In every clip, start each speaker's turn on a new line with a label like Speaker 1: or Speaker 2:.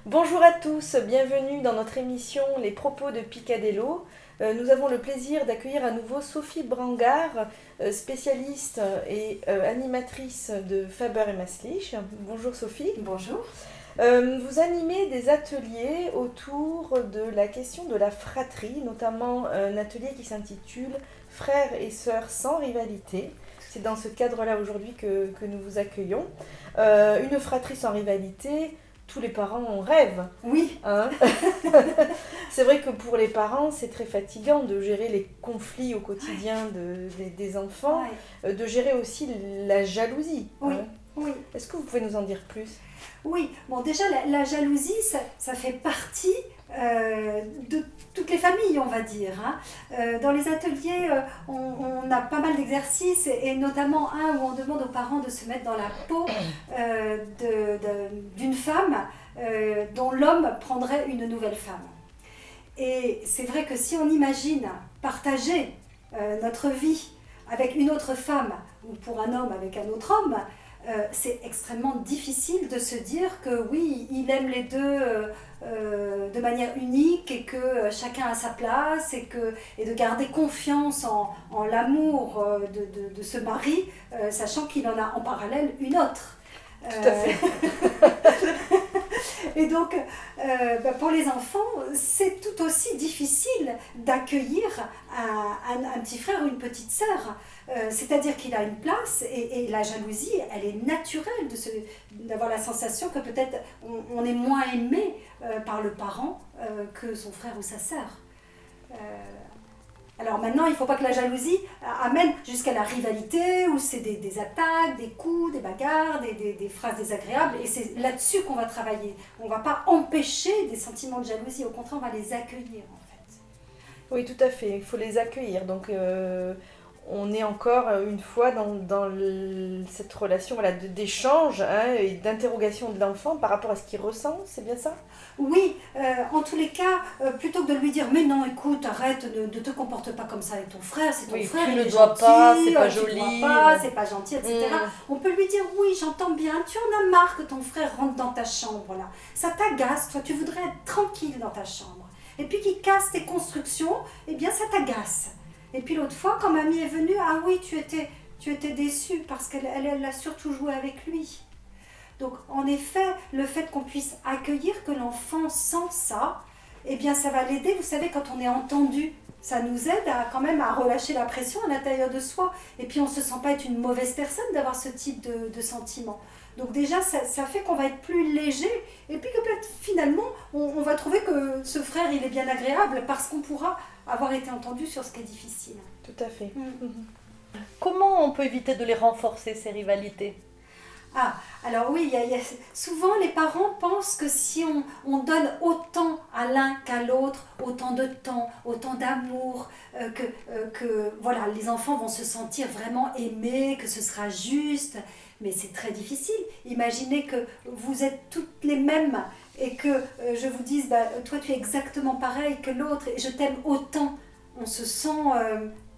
Speaker 1: Bonjour à tous, bienvenue dans notre émission Les propos de Picadelo. Nous avons le plaisir d'accueillir à nouveau Sophie Brangard, spécialiste et animatrice de Faber et Maslich. Bonjour Sophie.
Speaker 2: Bonjour.
Speaker 1: Vous animez des ateliers autour de la question de la fratrie, notamment un atelier qui s'intitule Frères et sœurs sans rivalité. C'est dans ce cadre-là aujourd'hui que nous vous accueillons. Une fratrie sans rivalité, tous les parents en rêvent.
Speaker 2: Oui.
Speaker 1: Hein. C'est vrai que pour les parents, c'est très fatigant de gérer les conflits au quotidien des enfants, de gérer aussi la jalousie.
Speaker 2: Oui.
Speaker 1: Hein.
Speaker 2: Oui.
Speaker 1: Est-ce que vous pouvez nous en dire plus ?
Speaker 2: Oui, bon déjà la jalousie, ça fait partie de toutes les familles, on va dire. Hein. Dans les ateliers, on a pas mal d'exercices et notamment un où on demande aux parents de se mettre dans la peau d'une femme dont l'homme prendrait une nouvelle femme. Et c'est vrai que si on imagine partager notre vie avec une autre femme ou pour un homme avec un autre homme, c'est extrêmement difficile de se dire que oui, il aime les deux de manière unique et que chacun a sa place et de garder confiance en l'amour de ce mari, sachant qu'il en a en parallèle une autre.
Speaker 1: Tout à fait.
Speaker 2: Et donc, pour les enfants, c'est tout aussi difficile d'accueillir un petit frère ou une petite sœur. C'est-à-dire qu'il a une place et la jalousie, elle est naturelle d'avoir la sensation que peut-être on est moins aimé par le parent que son frère ou sa sœur. Alors maintenant, il ne faut pas que la jalousie amène jusqu'à la rivalité, où c'est des attaques, des coups, des bagarres, des phrases désagréables, et c'est là-dessus qu'on va travailler. On ne va pas empêcher des sentiments de jalousie, au contraire, on va les accueillir en fait.
Speaker 1: Oui, tout à fait, il faut les accueillir. Donc, on est encore une fois dans cette relation d'échange et d'interrogation de l'enfant par rapport à ce qu'il ressent, c'est bien ça ?
Speaker 2: Oui, en tous les cas, plutôt que de lui dire « mais non, écoute, arrête, ne te comporte pas comme ça avec ton frère, c'est ton frère,
Speaker 1: tu
Speaker 2: il
Speaker 1: ne
Speaker 2: est
Speaker 1: dois
Speaker 2: gentil,
Speaker 1: pas, c'est pas
Speaker 2: tu
Speaker 1: joli,
Speaker 2: dois pas, c'est pas gentil, etc. On peut lui dire « oui, j'entends bien, tu en as marre que ton frère rentre dans ta chambre, là. Ça t'agace, toi, tu voudrais être tranquille dans ta chambre. Et puis qu'il casse tes constructions, eh bien ça t'agace. » Et puis l'autre fois, quand mamie est venue, ah oui, tu étais déçue parce qu'elle a surtout joué avec lui. Donc en effet, le fait qu'on puisse accueillir que l'enfant sent ça, eh bien ça va l'aider. Vous savez, quand on est entendu, ça nous aide quand même à relâcher la pression à l'intérieur de soi. Et puis on ne se sent pas être une mauvaise personne d'avoir ce type de sentiment. Donc déjà, ça fait qu'on va être plus léger. Et puis que peut-être finalement, on va trouver que ce frère, il est bien agréable parce qu'on pourra avoir été entendu sur ce qui est difficile.
Speaker 1: Tout à fait.
Speaker 3: Comment on peut éviter de les renforcer, ces rivalités ?
Speaker 2: Ah, alors oui, souvent les parents pensent que si on donne autant à l'un qu'à l'autre, autant de temps, autant d'amour, que voilà, les enfants vont se sentir vraiment aimés, que ce sera juste. Mais c'est très difficile. Imaginez que vous êtes toutes les mêmes et que je vous dise, toi tu es exactement pareil que l'autre et je t'aime autant. On se sent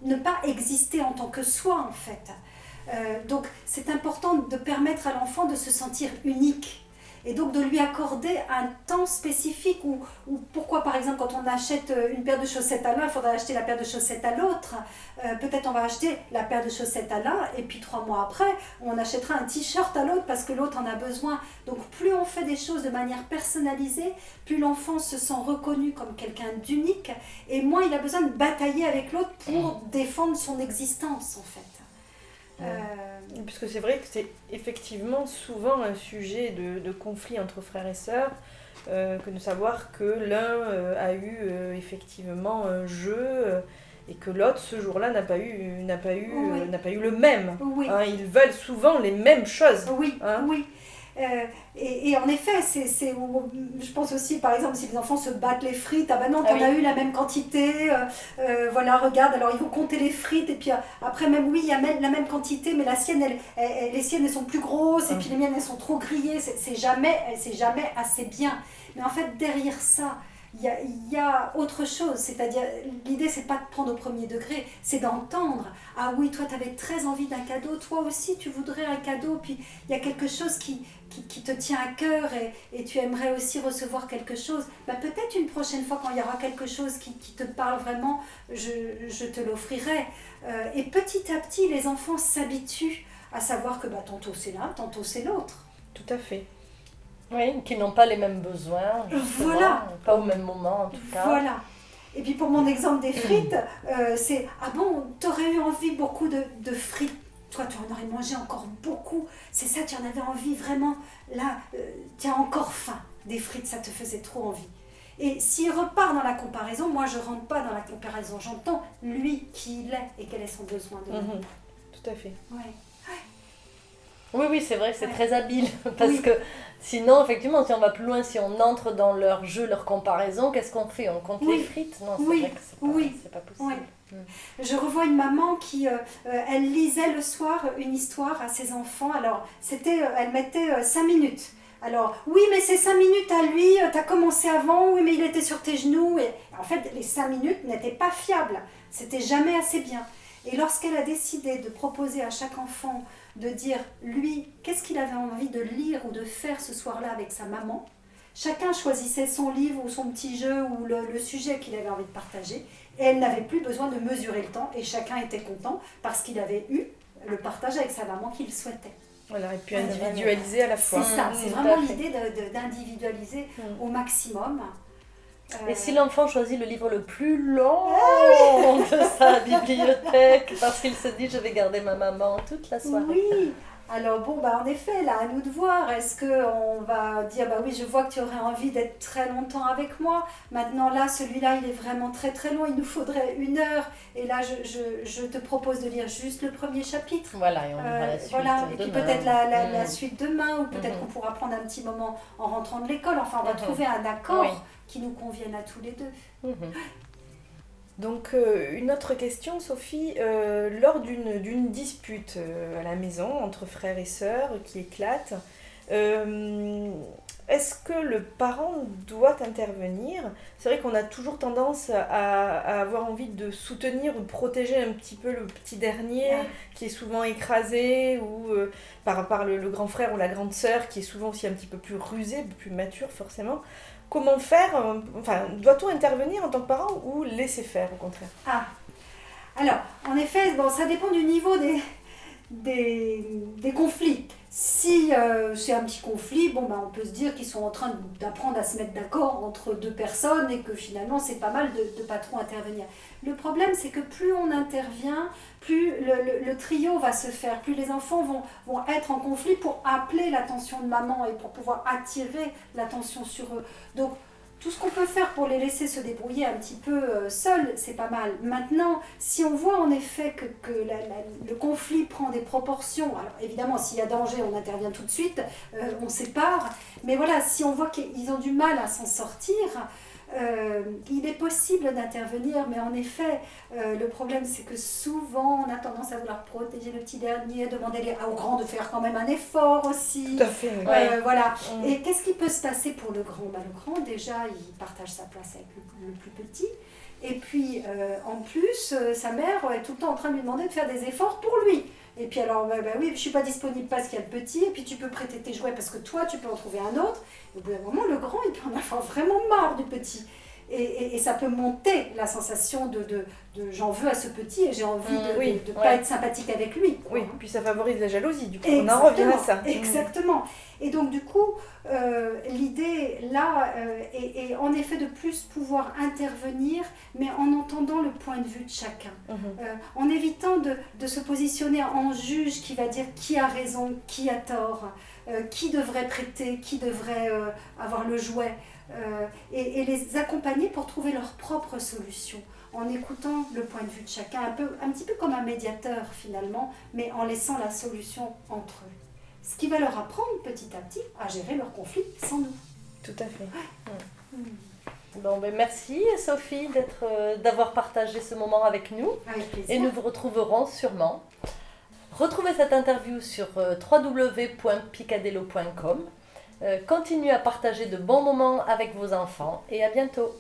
Speaker 2: ne pas exister en tant que soi en fait. Donc c'est important de permettre à l'enfant de se sentir unique et donc de lui accorder un temps spécifique ou pourquoi par exemple quand on achète une paire de chaussettes à l'un, il faudrait acheter la paire de chaussettes à l'autre. Peut-être on va acheter la paire de chaussettes à l'un et puis 3 mois après on achètera un t-shirt à l'autre parce que l'autre en a besoin. Donc plus on fait des choses de manière personnalisée, plus l'enfant se sent reconnu comme quelqu'un d'unique et moins il a besoin de batailler avec l'autre pour défendre son existence en fait.
Speaker 1: Puisque c'est vrai que c'est effectivement souvent un sujet de conflit entre frères et sœurs, que de savoir que l'un a eu effectivement un jeu et que l'autre ce jour-là n'a pas eu le même.
Speaker 2: Oui.
Speaker 1: Hein, ils veulent souvent les mêmes choses.
Speaker 2: Oui,
Speaker 1: hein.
Speaker 2: oui. Et en effet, je pense aussi, par exemple, si les enfants se battent les frites, ah ben non, t'en as eu la même quantité, voilà, regarde, alors ils vont compter les frites, et puis après même, oui, il y a la même quantité, mais la sienne, les siennes, elles sont plus grosses, et puis les miennes, elles sont trop grillées, c'est jamais assez bien. Mais en fait, derrière ça, il y a autre chose, c'est-à-dire l'idée c'est pas de prendre au premier degré, c'est d'entendre. Ah oui, toi tu avais très envie d'un cadeau, toi aussi tu voudrais un cadeau, puis il y a quelque chose qui te tient à cœur et tu aimerais aussi recevoir quelque chose. Bah, peut-être une prochaine fois quand il y aura quelque chose qui te parle vraiment, je te l'offrirai. Et petit à petit les enfants s'habituent à savoir que tantôt c'est l'un, tantôt c'est l'autre.
Speaker 1: Tout à fait.
Speaker 3: Oui, qui n'ont pas les mêmes besoins,
Speaker 2: Voilà.
Speaker 3: Pas au même moment en tout cas.
Speaker 2: Voilà. Et puis pour mon exemple des frites, c'est « Ah bon, t'aurais eu envie beaucoup de frites, toi tu en aurais mangé encore beaucoup, c'est ça, tu en avais envie vraiment, là, tu as encore faim, des frites, ça te faisait trop envie. » Et s'il repart dans la comparaison, moi je rentre pas dans la comparaison, j'entends lui qui il est et quel est son besoin de l'amour.
Speaker 1: Tout à fait.
Speaker 2: Ouais.
Speaker 3: Oui, c'est vrai, c'est très habile. Parce que sinon, effectivement, si on va plus loin, si on entre dans leur jeu, leur comparaison, qu'est-ce qu'on fait? On compte les frites? Non, c'est vrai que c'est pas possible.
Speaker 2: Je revois une maman qui, elle lisait le soir une histoire à ses enfants. Alors, elle mettait 5 minutes. Alors, oui, mais c'est 5 minutes à lui, t'as commencé avant, oui, mais il était sur tes genoux. Et en fait, les 5 minutes n'étaient pas fiables. C'était jamais assez bien. Et lorsqu'elle a décidé de proposer à chaque enfant de dire, lui, qu'est-ce qu'il avait envie de lire ou de faire ce soir-là avec sa maman, chacun choisissait son livre ou son petit jeu ou le sujet qu'il avait envie de partager, et elle n'avait plus besoin de mesurer le temps, et chacun était content parce qu'il avait eu le partage avec sa maman qu'il souhaitait.
Speaker 1: Voilà, et puis individualiser à la fois.
Speaker 2: C'est ça, c'est vraiment l'idée d'individualiser au maximum.
Speaker 3: Et si l'enfant choisit le livre le plus long de sa bibliothèque, parce qu'il se dit je vais garder ma maman toute la soirée.
Speaker 2: Oui, alors bon, en effet, là, à nous de voir, est-ce qu'on va dire, oui, je vois que tu aurais envie d'être très longtemps avec moi, maintenant là, celui-là, il est vraiment très très long, il nous faudrait 1 heure, et là, je te propose de lire juste le premier chapitre.
Speaker 3: Voilà, et on lira la suite
Speaker 2: voilà, et puis
Speaker 3: demain.
Speaker 2: peut-être la suite demain, ou peut-être qu'on pourra prendre un petit moment en rentrant de l'école, enfin, on va trouver un accord qui nous convienne à tous les deux.
Speaker 1: Donc une autre question, Sophie, lors d'une dispute à la maison entre frères et sœurs qui éclate, est-ce que le parent doit intervenir? C'est vrai qu'on a toujours tendance à avoir envie de soutenir ou de protéger un petit peu le petit dernier qui est souvent écrasé ou par le grand frère ou la grande sœur qui est souvent aussi un petit peu plus rusé, plus mature forcément. Comment faire, doit-on intervenir en tant que parent ou laisser faire au contraire?
Speaker 2: Alors, en effet, ça dépend du niveau des conflits. Si c'est un petit conflit, on peut se dire qu'ils sont en train d'apprendre à se mettre d'accord entre 2 personnes et que finalement c'est pas mal de pas trop intervenir. Le problème c'est que plus on intervient, plus le trio va se faire, plus les enfants vont être en conflit pour appeler l'attention de maman et pour pouvoir attirer l'attention sur eux. Donc tout ce qu'on peut faire pour les laisser se débrouiller un petit peu seuls, c'est pas mal. Maintenant, si on voit en effet que le conflit prend des proportions, alors évidemment, s'il y a danger, on intervient tout de suite, on sépare. Mais voilà, si on voit qu'ils ont du mal à s'en sortir, il est possible d'intervenir, mais en effet, le problème c'est que souvent on a tendance à vouloir protéger le petit dernier, demander aux grands de faire quand même un effort aussi.
Speaker 1: Tout à fait.
Speaker 2: Voilà. Et qu'est-ce qui peut se passer pour le grand? Le grand, déjà, il partage sa place avec le plus petit. Et puis, en plus, sa mère est tout le temps en train de lui demander de faire des efforts pour lui. Et puis alors, oui, je ne suis pas disponible parce qu'il y a le petit, et puis tu peux prêter tes jouets parce que toi, tu peux en trouver un autre. Et au bout d'un moment, le grand, il peut en avoir vraiment marre du petit. Et ça peut monter la sensation de j'en veux à ce petit et j'ai envie de ne pas être sympathique avec lui.
Speaker 1: Oui, puis ça favorise la jalousie, du coup. On en revient à ça.
Speaker 2: Exactement. Et donc du coup, l'idée là est en effet de plus pouvoir intervenir, mais en entendant le point de vue de chacun. En évitant de se positionner en juge qui va dire qui a raison, qui a tort, qui devrait prêter, qui devrait avoir le jouet. Et les accompagner pour trouver leur propre solution, en écoutant le point de vue de chacun, un petit peu comme un médiateur finalement, mais en laissant la solution entre eux. Ce qui va leur apprendre petit à petit à gérer leurs conflits sans nous.
Speaker 1: Tout à fait.
Speaker 3: Bon, merci Sophie d'avoir partagé ce moment avec nous.
Speaker 2: Avec plaisir.
Speaker 3: Et nous vous retrouverons sûrement. Retrouvez cette interview sur www.picadello.com. Continuez à partager de bons moments avec vos enfants et à bientôt.